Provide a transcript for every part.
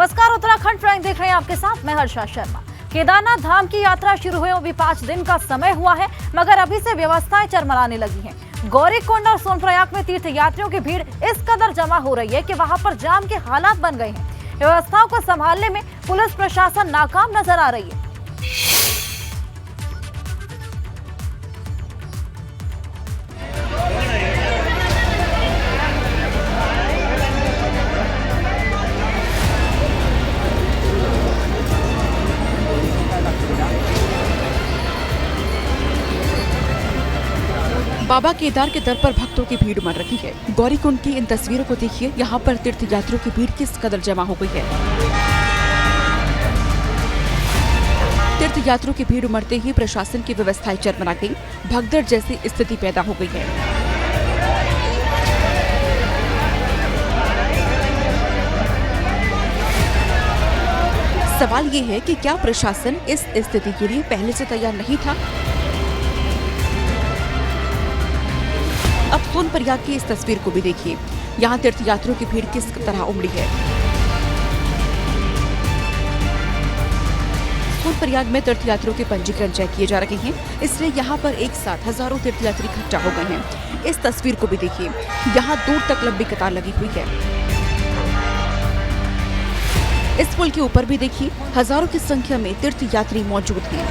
नमस्कार, उत्तराखंड प्राइम देख रहे हैं आपके साथ मैं हर्षा शर्मा। केदारनाथ धाम की यात्रा शुरू हुए अभी 5 दिन का समय हुआ है, मगर अभी से व्यवस्थाएं चरमराने लगी हैं। गौरीकुंड और सोनप्रयाग में तीर्थ यात्रियों की भीड़ इस कदर जमा हो रही है कि वहां पर जाम के हालात बन गए हैं। व्यवस्थाओं को संभालने में पुलिस प्रशासन नाकाम नजर आ रही है। बाबा केदार के दर पर भक्तों की भीड़ उमड़ रही है। गौरीकुंड की इन तस्वीरों को देखिए, यहाँ पर तीर्थ यात्रियों की भीड़ किस कदर जमा हो गई है। तीर्थ यात्रियों की भीड़ उमड़ते ही प्रशासन की व्यवस्थाएं चरमरा गई। भगदड़ जैसी स्थिति पैदा हो गई है। सवाल ये है कि क्या प्रशासन इस स्थिति के लिए पहले से तैयार नहीं था? अब सोनप्रयाग की इस तस्वीर को भी देखिए, यहाँ तीर्थ यात्रियों की भीड़ किस तरह उमड़ी है। सोनप्रयाग में तीर्थ यात्रियों के पंजीकरण चेक किए जा रहे हैं, इसलिए यहाँ पर एक साथ हजारों तीर्थ यात्री इकट्ठा हो गए हैं। इस तस्वीर को भी देखिए, यहाँ दूर तक लंबी कतार लगी हुई है। इस पुल के ऊपर भी देखिए, हजारों की संख्या में तीर्थ यात्री मौजूद हैं।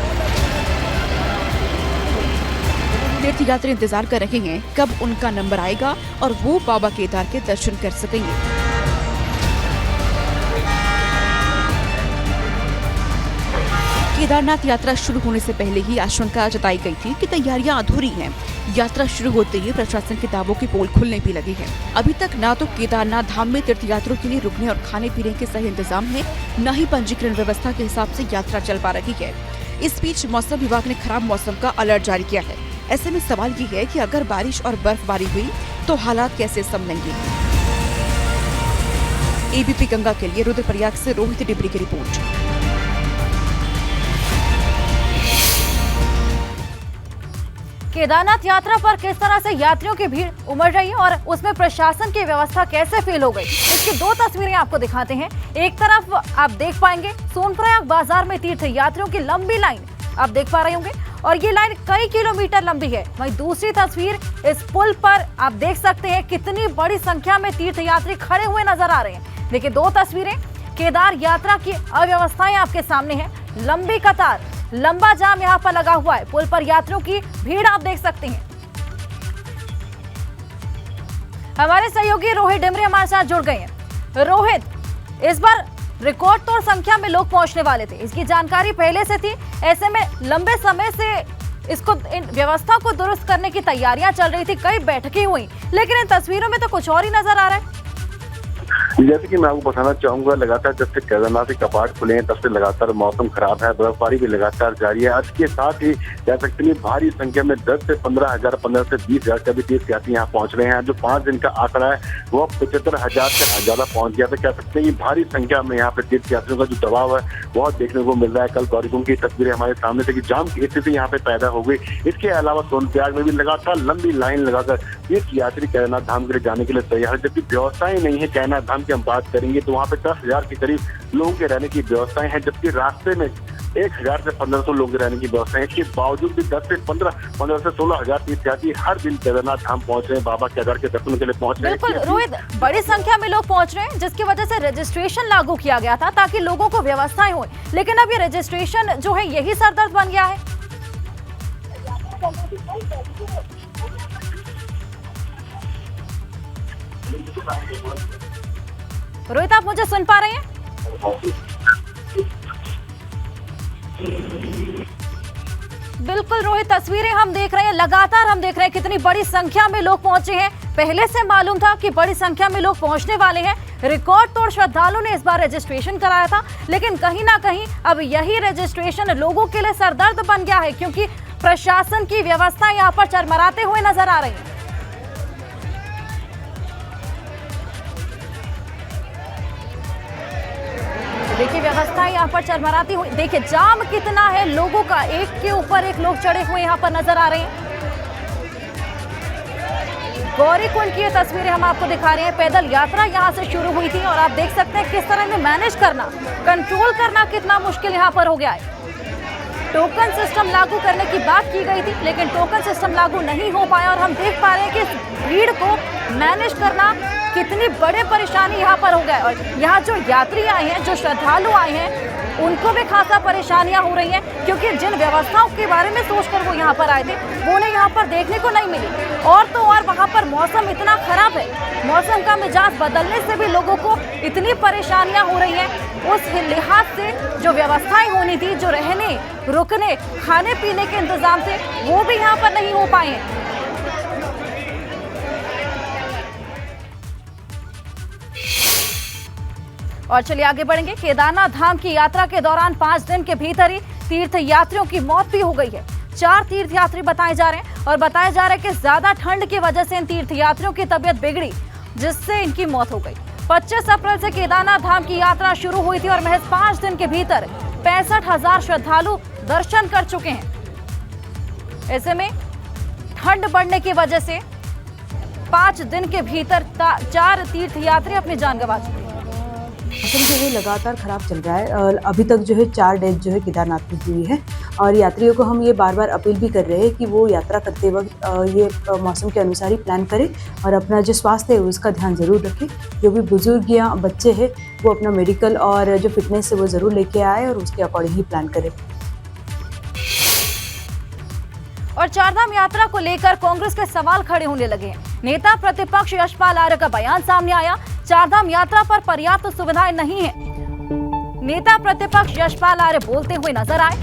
तीर्थ यात्री इंतजार कर रहे हैं कब उनका नंबर आएगा और वो बाबा केदार के दर्शन कर सकेंगे। केदारनाथ यात्रा शुरू होने से पहले ही आशंका जताई गई थी कि तैयारियां अधूरी हैं। यात्रा शुरू होते ही प्रशासन के दावों की पोल खुलने भी लगी है। अभी तक न तो केदारनाथ धाम में तीर्थ यात्रियों के लिए रुकने और खाने पीने के सही इंतजाम है, न ही पंजीकरण व्यवस्था के हिसाब से यात्रा चल पा रही है। इस बीच मौसम विभाग ने खराब मौसम का अलर्ट जारी किया है। ऐसे में सवाल ये है कि अगर बारिश और बर्फबारी हुई तो हालात कैसे संभलेंगे। एबीपी गंगा के लिए रुद्रप्रयाग से रोहित डिबरी की रिपोर्ट। केदारनाथ यात्रा पर किस तरह से यात्रियों की भीड़ उमड़ रही है और उसमें प्रशासन की व्यवस्था कैसे फेल हो गई, इसकी 2 तस्वीरें आपको दिखाते हैं। एक तरफ आप देख पाएंगे सोनप्रयाग बाजार में तीर्थ यात्रियों की लंबी लाइन आप देख पा रहे होंगे और ये लाइन कई किलोमीटर लंबी है। वहीं दूसरी तस्वीर इस पुल पर आप देख सकते हैं कितनी बड़ी संख्या में तीर्थ यात्री खड़े हुए नजर आ रहे हैं। देखिए 2 तस्वीरें, केदार यात्रा की अव्यवस्थाएं आपके सामने है। लंबी कतार, लंबा जाम यहाँ पर लगा हुआ है। पुल पर यात्रियों की भीड़ आप देख सकते हैं। हमारे सहयोगी रोहित डिमरी हमारे साथ जुड़ गए हैं। रोहित, इस बार रिकॉर्ड तोड़ संख्या में लोग पहुंचने वाले थे, इसकी जानकारी पहले से थी। ऐसे में लंबे समय से इसको इन व्यवस्था को दुरुस्त करने की तैयारियां चल रही थी, कई बैठकें हुई, लेकिन इन तस्वीरों में तो कुछ और ही नजर आ रहा है। जैसे कि मैं आपको बताना चाहूंगा, लगातार जब से केदारनाथ के कपाट खुले हैं तब से लगातार मौसम खराब है, बर्फबारी भी लगातार जारी है। इसके साथ ही कह सकते हैं भारी संख्या में 10 से 15 हजार, 15 से 20 हजार का भी तीर्थ यात्री यहाँ पहुंच रहे हैं। जो 5 दिन का आंकड़ा है वो 75,000 से ज्यादा पहुंच गया। तो कह सकते हैं भारी संख्या में यहाँ पे तीर्थ यात्रियों का जो दबाव है बहुत देखने को मिल रहा है। कल गौरीकुंड की तस्वीरें हमारे सामने थे कि जाम की स्थिति यहाँ पे पैदा हो गई। इसके अलावा सोनप्रयाग में भी लगातार लंबी लाइन लगाकर तीर्थ यात्री केदारनाथ धाम के लिए जाने के लिए तैयार है, जबकि व्यवस्थाएं नहीं है। केदारनाथ धाम की हम बात करेंगे तो वहाँ पे 10,000 के करीब लोगों के रहने की व्यवस्थाएं हैं, जबकि रास्ते में 1,000 से 1,500 लोगों के रहने की व्यवस्था है। इसके बावजूद भी 10 से 15 से 16 हजार तीर्थयात्री हर दिन केदारनाथ धाम पहुंच रहे हैं, बाबा केदार के दर्शन के लिए पहुंच रहे हैं। बिल्कुल रोहित, बड़ी संख्या में लोग पहुंच रहे हैं, जिसकी वजह से रजिस्ट्रेशन लागू किया गया था ताकि लोगों को व्यवस्थाएं हो, लेकिन अब ये रजिस्ट्रेशन जो है यही सरदर्द बन गया है। रोहित, आप मुझे सुन पा रहे हैं? बिल्कुल रोहित, तस्वीरें हम देख रहे हैं, लगातार हम देख रहे हैं कितनी बड़ी संख्या में लोग पहुंचे हैं। पहले से मालूम था कि बड़ी संख्या में लोग पहुंचने वाले हैं। रिकॉर्ड तोड़ श्रद्धालुओं ने इस बार रजिस्ट्रेशन कराया था, लेकिन कहीं ना कहीं अब यही रजिस्ट्रेशन लोगों के लिए सरदर्द बन गया है, क्योंकि प्रशासन की व्यवस्था यहाँ पर चरमराते हुए नजर आ रही है। देखिए व्यवस्था यहाँ पर चरमराती हुई, देखिए जाम कितना है लोगों का, एक के ऊपर एक लोग चढ़े हुए यहाँ पर नजर आ रहे हैं। गौरीकुंड की ये तस्वीरें हम आपको दिखा रहे हैं। पैदल यात्रा यहाँ से शुरू हुई थी और आप देख सकते हैं किस तरह से मैनेज करना, कंट्रोल करना कितना मुश्किल यहाँ पर हो गया है। टोकन सिस्टम लागू करने की बात की गई थी, लेकिन टोकन सिस्टम लागू नहीं हो पाया और हम देख पा रहे हैं कि इस भीड़ को मैनेज करना कितनी बड़ी परेशानी यहाँ पर हो गया है। और यहाँ जो यात्री आए हैं, जो श्रद्धालु आए हैं, उनको भी खासा परेशानियां हो रही हैं, क्योंकि जिन व्यवस्थाओं के बारे में सोचकर वो यहाँ पर आए थे वो उन्हें यहाँ पर देखने को नहीं मिली। और तो और वहाँ पर मौसम इतना खराब है, मौसम का मिजाज बदलने से भी लोगों को इतनी परेशानियां हो रही हैं। उस लिहाज से जो व्यवस्थाएं होनी थी, जो रहने रुकने खाने पीने के इंतजाम थे, वो भी यहाँ पर नहीं हो पाए हैं। और चलिए आगे बढ़ेंगे। केदारनाथ धाम की यात्रा के दौरान 5 दिन के भीतर ही तीर्थ यात्रियों की मौत भी हो गई है। 4 तीर्थ यात्री बताए जा रहे हैं और बताया जा रहा है कि ज्यादा ठंड की वजह से इन तीर्थ यात्रियों की तबीयत बिगड़ी, जिससे इनकी मौत हो गई। 25 अप्रैल से केदारनाथ धाम की यात्रा शुरू हुई थी और महज 5 दिन के भीतर 65,000 श्रद्धालु दर्शन कर चुके हैं। ऐसे में ठंड बढ़ने की वजह से 5 दिन के भीतर 4 तीर्थ यात्री अपनी जान गंवा चुके हैं। मौसम जो है लगातार ख़राब चल रहा है। अभी तक जो है 4 डेथ जो है केदारनाथ में हुई है और यात्रियों को हम ये बार बार अपील भी कर रहे हैं कि वो यात्रा करते वक्त ये मौसम के अनुसार ही प्लान करें और अपना जो स्वास्थ्य है उसका ध्यान ज़रूर रखें। जो भी बुजुर्ग या बच्चे हैं वो अपना मेडिकल और जो फिटनेस है वो ज़रूर लेके आए और उसके अकॉर्डिंग ही प्लान करें। और चारधाम यात्रा को लेकर कांग्रेस के सवाल खड़े होने लगे हैं। नेता प्रतिपक्ष यशपाल आर्य का बयान सामने आया, चारधाम यात्रा पर पर्याप्त सुविधाएं नहीं है। नेता प्रतिपक्ष यशपाल आर्य बोलते हुए नजर आए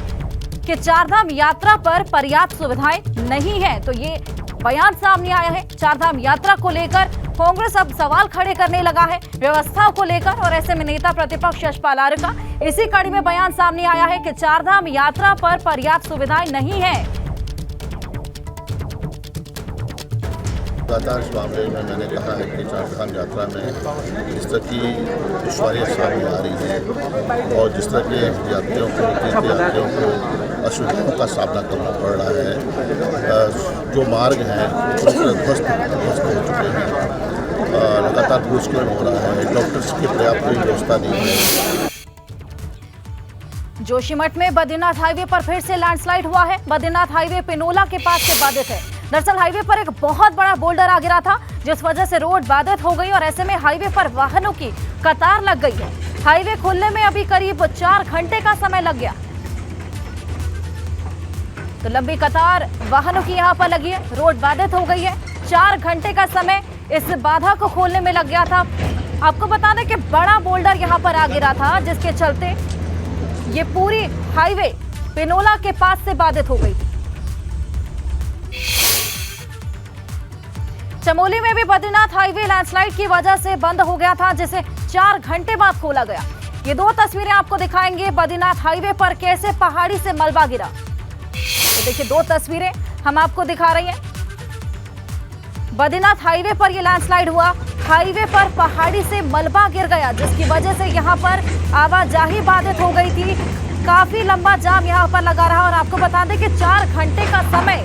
कि चारधाम यात्रा पर पर्याप्त सुविधाएं नहीं है। तो ये बयान सामने आया है। चारधाम यात्रा को लेकर कांग्रेस अब सवाल खड़े करने लगा है व्यवस्थाओं को लेकर, और ऐसे में नेता प्रतिपक्ष यशपाल आर्य का इसी कड़ी में बयान सामने आया है कि चारधाम यात्रा पर पर्याप्त सुविधाएं नहीं है। लगातार इस मामले में मैंने कहा है कि चारधाम यात्रा में जिस तरह की दुश्वारियाँ सामने आ रही हैं और जिस तरह के यात्रियों को तीर्थ यात्रियों को असुविधाओं का सामना करना पड़ रहा है, जो मार्ग हैं ध्वस्त हो चुके हैं, लगातार भूस्खलन हो रहा है, डॉक्टर्स की पर्याप्त व्यवस्था नहीं है। जोशीमठ में बद्रीनाथ हाईवे पर फिर से लैंडस्लाइड हुआ है। बद्रीनाथ हाईवे पिनोला के पास से बाधित है। दरअसल हाईवे पर एक बहुत बड़ा बोल्डर आ गिरा था, जिस वजह से रोड बाधित हो गई और ऐसे में हाईवे पर वाहनों की कतार लग गई है। हाईवे खुलने में अभी करीब 4 घंटे का समय लग गया। तो लंबी कतार वाहनों की यहाँ पर लगी है, रोड बाधित हो गई है। 4 घंटे का समय इस बाधा को खोलने में लग गया था। आपको बता दें कि बड़ा बोल्डर यहाँ पर आ गिरा था, जिसके चलते ये पूरी हाईवे पिनोला के पास से बाधित हो गई थी। चमोली में भी बद्रीनाथ हाईवे लैंडस्लाइड की वजह से बंद हो गया था, जिसे 4 घंटे बाद खोला गया। ये 2 तस्वीरें आपको दिखाएंगे बद्रीनाथ हाईवे पर कैसे पहाड़ी से मलबा गिरा। तो देखिए 2 तस्वीरें हम आपको दिखा रही हैं। बद्रीनाथ हाईवे पर ये लैंडस्लाइड हुआ, हाईवे पर पहाड़ी से मलबा गिर गया, जिसकी वजह से यहाँ पर आवाजाही बाधित हो गई थी। काफी लंबा जाम यहाँ पर लगा रहा और आपको बता दें कि 4 घंटे का समय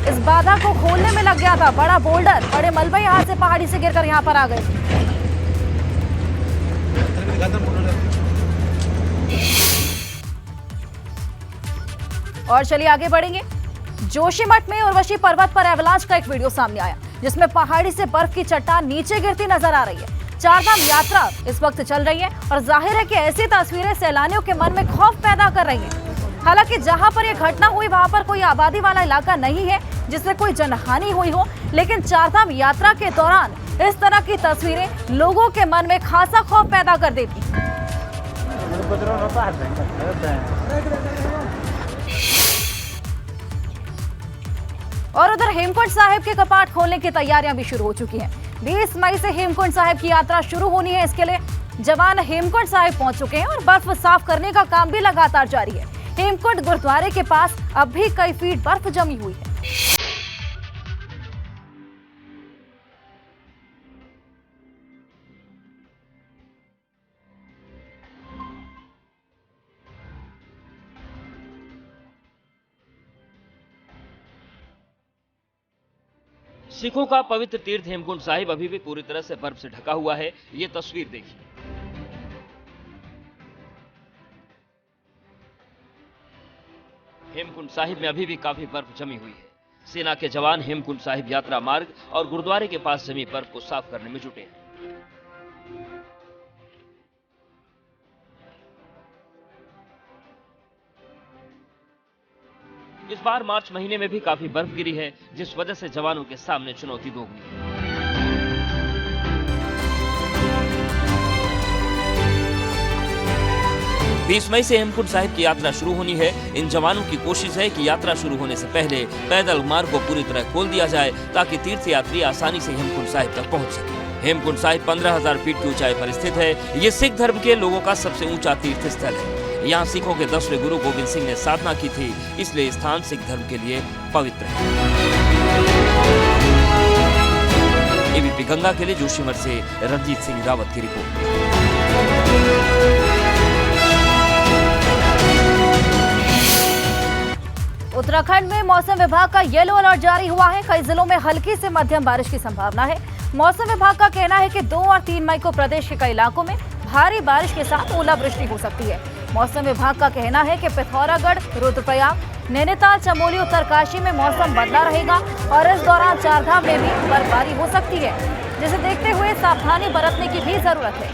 इस बाधा को खोलने में लग गया था। बड़ा बोल्डर, बड़े मलबे यहाँ से पहाड़ी से गिरकर यहाँ पर आ गए। और चलिए आगे बढ़ेंगे। जोशीमठ में उर्वशी पर्वत पर एवलांच का एक वीडियो सामने आया, जिसमें पहाड़ी से बर्फ की चट्टान नीचे गिरती नजर आ रही है। चारधाम यात्रा इस वक्त चल रही है और जाहिर है कि ऐसी तस्वीरें सैलानियों के मन में खौफ पैदा कर रही हैं। हालांकि जहां पर यह घटना हुई वहां पर कोई आबादी वाला इलाका नहीं है जिससे कोई जनहानि हुई हो, लेकिन चारधाम यात्रा के दौरान इस तरह की तस्वीरें लोगों के मन में खासा खौफ पैदा कर देती। और उधर हेमकुंड साहिब के कपाट खोलने की तैयारियां भी शुरू हो चुकी हैं। 20 मई से हेमकुंड साहिब की यात्रा शुरू होनी है। इसके लिए जवान हेमकुंड साहिब पहुंच चुके हैं और बर्फ साफ करने का काम भी लगातार जारी है। हेमकुंड गुरुद्वारे के पास अब भी कई फीट बर्फ जमी हुई है। सिखों का पवित्र तीर्थ हेमकुंड साहिब अभी भी पूरी तरह से बर्फ से ढका हुआ है। ये तस्वीर देखिए। हेमकुंड साहिब में अभी भी काफी बर्फ जमी हुई है। सेना के जवान हेमकुंड साहिब यात्रा मार्ग और गुरुद्वारे के पास जमी बर्फ को साफ करने में जुटे हैं। इस बार मार्च महीने में भी काफी बर्फ गिरी है, जिस वजह से जवानों के सामने चुनौती दोगुनी है। बीस मई से हेमकुंड साहिब की यात्रा शुरू होनी है। इन जवानों की कोशिश है कि यात्रा शुरू होने से पहले पैदल मार्ग को पूरी तरह खोल दिया जाए, ताकि तीर्थयात्री आसानी से हेमकुंड साहिब तक पहुंच सके। हेमकुंड साहिब 15,000 फीट की ऊंचाई पर स्थित है। ये सिख धर्म के लोगों का सबसे ऊंचा तीर्थ स्थल है। यहाँ सिखों के 10वें गुरु गोविंद सिंह ने साधना की थी, इसलिए स्थान सिख धर्म के लिए पवित्र है। एबीपी गंगा के लिए जोशीमठ से रणजीत सिंह रावत की रिपोर्ट। उत्तराखंड में मौसम विभाग का येलो अलर्ट जारी हुआ है। कई जिलों में हल्की से मध्यम बारिश की संभावना है। मौसम विभाग का कहना है कि 2 और 3 मई को प्रदेश के कई इलाकों में भारी बारिश के साथ ओलावृष्टि हो सकती है। मौसम विभाग का कहना है कि पिथौरागढ़, रुद्रप्रयाग, नैनीताल, चमोली, उत्तरकाशी में मौसम बदला रहेगा और इस दौरान चारधाम में भी बर्फबारी हो सकती है, जिसे देखते हुए सावधानी बरतने की भी जरूरत है।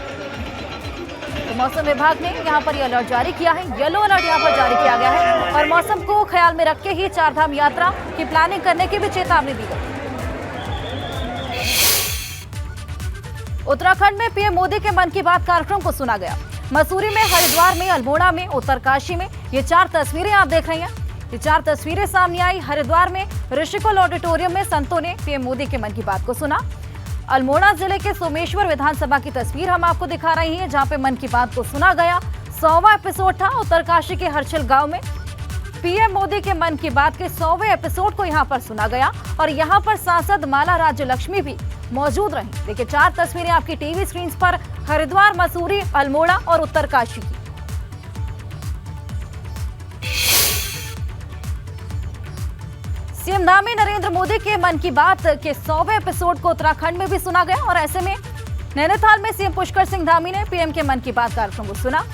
तो मौसम विभाग ने यहाँ पर यह अलर्ट जारी किया है। येलो अलर्ट यहाँ पर जारी किया गया है और मौसम को ख्याल में रख के ही चारधाम यात्रा की प्लानिंग करने की भी चेतावनी दी गई। उत्तराखंड में पीएम मोदी के मन की बात कार्यक्रम को सुना गया। मसूरी में, हरिद्वार में, अल्मोड़ा में, उत्तरकाशी में ये 4 तस्वीरें आप देख रहे हैं। ये 4 तस्वीरें सामने आई। हरिद्वार में ऋषिकुल ऑडिटोरियम में संतों ने पीएम मोदी के मन की बात को सुना। अल्मोड़ा जिले के सोमेश्वर विधानसभा की तस्वीर हम आपको दिखा रही हैं, जहां पे मन की बात को सुना गया। 100वां एपिसोड था। उत्तरकाशी के हर्षिल गांव में पीएम मोदी के मन की बात के 100वें एपिसोड को यहां पर सुना गया और यहां पर सांसद माला राज्य लक्ष्मी भी मौजूद रही। देखिए 4 तस्वीरें आपकी टीवी स्क्रीन पर, हरिद्वार, मसूरी, अल्मोड़ा और उत्तरकाशी की। सीएम धामी नरेंद्र मोदी के मन की बात के 100वें एपिसोड को उत्तराखंड में भी सुना गया और ऐसे में नैनीताल में सीएम पुष्कर सिंह धामी ने पीएम के मन की बात कार्यक्रम को सुना।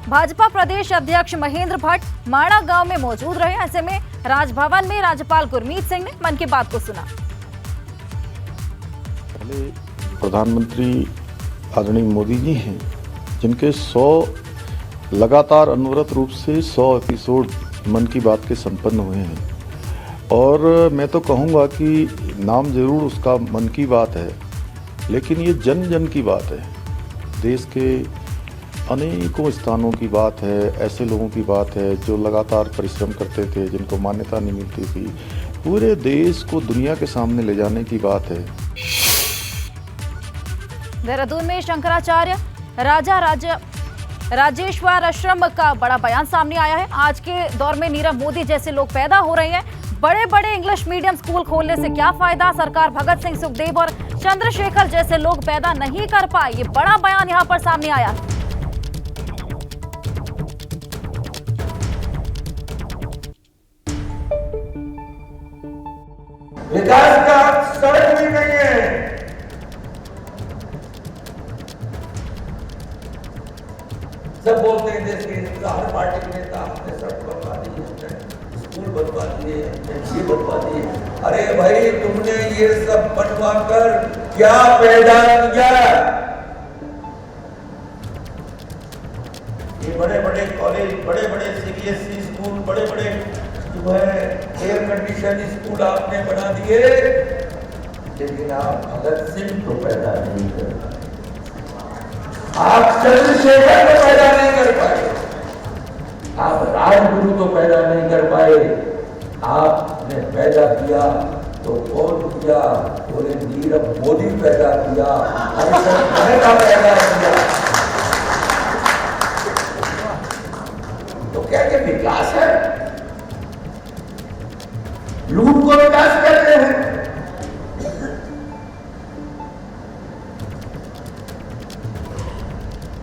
भाजपा प्रदेश अध्यक्ष महेंद्र भट्ट माड़ा गांव में मौजूद रहे। ऐसे में राजभवन में राज्यपाल गुरमीत सिंह ने मन की बात को सुना। पहले प्रधानमंत्री आदरणीय मोदी जी हैं, जिनके 100 लगातार अनवरत रूप से 100 एपिसोड मन की बात के संपन्न हुए हैं और मैं तो कहूँगा कि नाम जरूर उसका मन की बात है, लेकिन ये जन जन की बात है। देश के अनेकों स्थानों की बात है, ऐसे लोगों की बात है जो लगातार परिश्रम करते थे, जिनको मान्यता नहीं मिलती थी। पूरे देश को दुनिया के सामने ले जाने की बात है। देहरादून में शंकराचार्य राजेश्वर आश्रम का बड़ा बयान सामने आया है। आज के दौर में नीरव मोदी जैसे लोग पैदा हो रहे हैं। बड़े बड़े इंग्लिश मीडियम स्कूल खोलने से क्या फायदा? सरकार भगत सिंह, सुखदेव और चंद्रशेखर जैसे लोग पैदा नहीं कर पाए। ये बड़ा बयान यहाँ पर सामने आया। विकास का सड़क भी नहीं है। सब बोलते हैं देश के हर पार्टी के नेता हमने सड़क बनवा दी है, स्कूल बनवा दिए, ये बनवा दिए। अरे भाई तुमने ये सब बनवा कर क्या पैदा किया? ये बड़े बड़े कॉलेज, बड़े बड़े सीबीएसई स्कूल, बड़े बड़े जो है एयर कंडीशन स्कूल आपने बना दिए, लेकिन आप भगत सिंह को पैदा नहीं कर पाए, आप चंद्रशेखर को पैदा नहीं कर पाए, आप राजगुरु को पैदा नहीं कर पाए। आपने पैदा किया तो कौन किया? बोले नीरव मोदी पैदा किया, पैदा किया। तो क्या ये विकास है? लूट को विकास कहते हैं।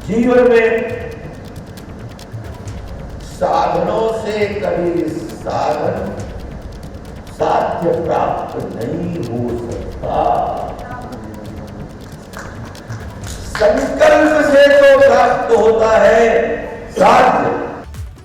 जीवन में साधनों से कभी साधन साथ साध्य प्राप्त नहीं हो सकता। संकल्प से तो प्राप्त होता है साध्य।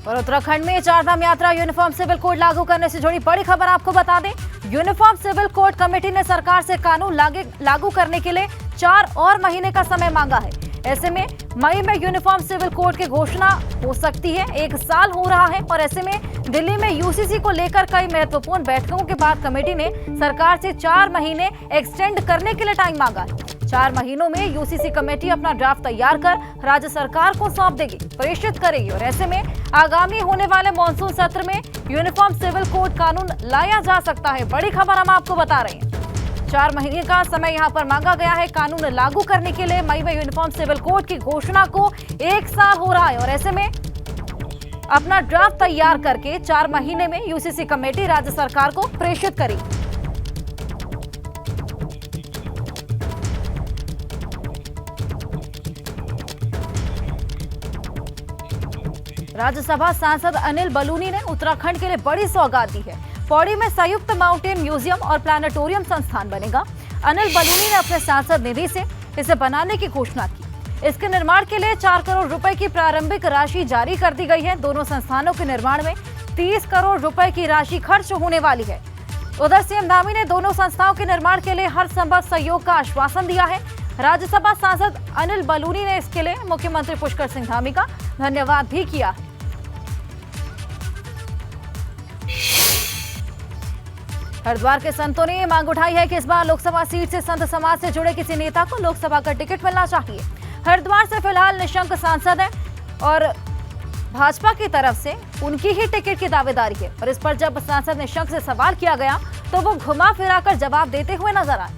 और उत्तराखंड में चारधाम यात्रा यूनिफॉर्म सिविल कोड लागू करने से जुड़ी बड़ी खबर आपको बता दें। यूनिफॉर्म सिविल कोड कमेटी ने सरकार से कानून लागू करने के लिए 4 और महीने का समय मांगा है। ऐसे में मई में यूनिफॉर्म सिविल कोड की घोषणा हो सकती है। 1 साल हो रहा है और ऐसे में दिल्ली में यूसीसी को लेकर कई महत्वपूर्ण बैठकों के बाद कमेटी ने सरकार से 4 महीने एक्सटेंड करने के लिए टाइम मांगा है। 4 महीनों में यूसीसी कमेटी अपना ड्राफ्ट तैयार कर राज्य सरकार को सौंप देगी, प्रेषित करेगी और ऐसे में आगामी होने वाले मॉनसून सत्र में यूनिफॉर्म सिविल कोड कानून लाया जा सकता है। बड़ी खबर हम आपको बता रहे हैं। 4 महीने का समय यहां पर मांगा गया है कानून लागू करने के लिए। मई में यूनिफॉर्म सिविल कोड की घोषणा को 1 साल हो रहा है और ऐसे में अपना ड्राफ्ट तैयार करके 4 महीने में यूसीसी कमेटी राज्य सरकार को प्रेषित करेगी। राज्यसभा सांसद अनिल बलूनी ने उत्तराखंड के लिए बड़ी सौगात दी है। पौड़ी में संयुक्त माउंटेन म्यूजियम और प्लानेटोरियम संस्थान बनेगा। अनिल बलूनी ने अपने सांसद निधि से इसे बनाने की घोषणा की। इसके निर्माण के लिए 4 करोड़ रुपए की प्रारंभिक राशि जारी कर दी गई है। दोनों संस्थानों के निर्माण में 30 करोड़ रुपए की राशि खर्च होने वाली है। उधर सीएम धामी ने दोनों संस्थाओं के निर्माण के लिए हर संभव सहयोग का आश्वासन दिया है। राज्यसभा सांसद अनिल बलूनी ने इसके लिए मुख्यमंत्री पुष्कर सिंह धामी का धन्यवाद भी किया है। हरिद्वार के संतों ने मांग उठाई है कि इस बार लोकसभा सीट से संत समाज से जुड़े किसी नेता को लोकसभा का टिकट मिलना चाहिए। हरिद्वार से फिलहाल निशंक सांसद हैं और भाजपा की तरफ से उनकी ही टिकट की दावेदारी है और इस पर जब सांसद निशंक से सवाल किया गया तो वो घुमा फिराकर जवाब देते हुए नजर आए।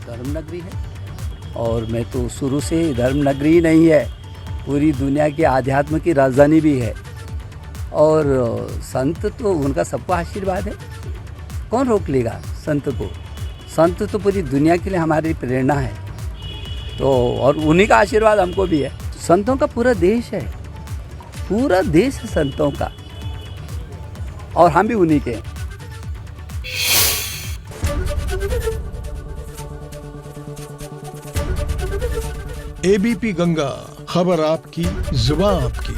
धर्म नगरी है और मैं तो शुरू से धर्म नगरी ही नहीं है, पूरी दुनिया की आध्यात्म की राजधानी भी है और संत तो उनका सबका आशीर्वाद है। कौन रोक लेगा संत को? संत तो पूरी दुनिया के लिए हमारी प्रेरणा है तो और उन्हीं का आशीर्वाद हमको भी है। संतों का पूरा देश है, पूरा देश है संतों का और हम भी उन्हीं के। एबीपी गंगा, खबर आपकी, जुबान आपकी।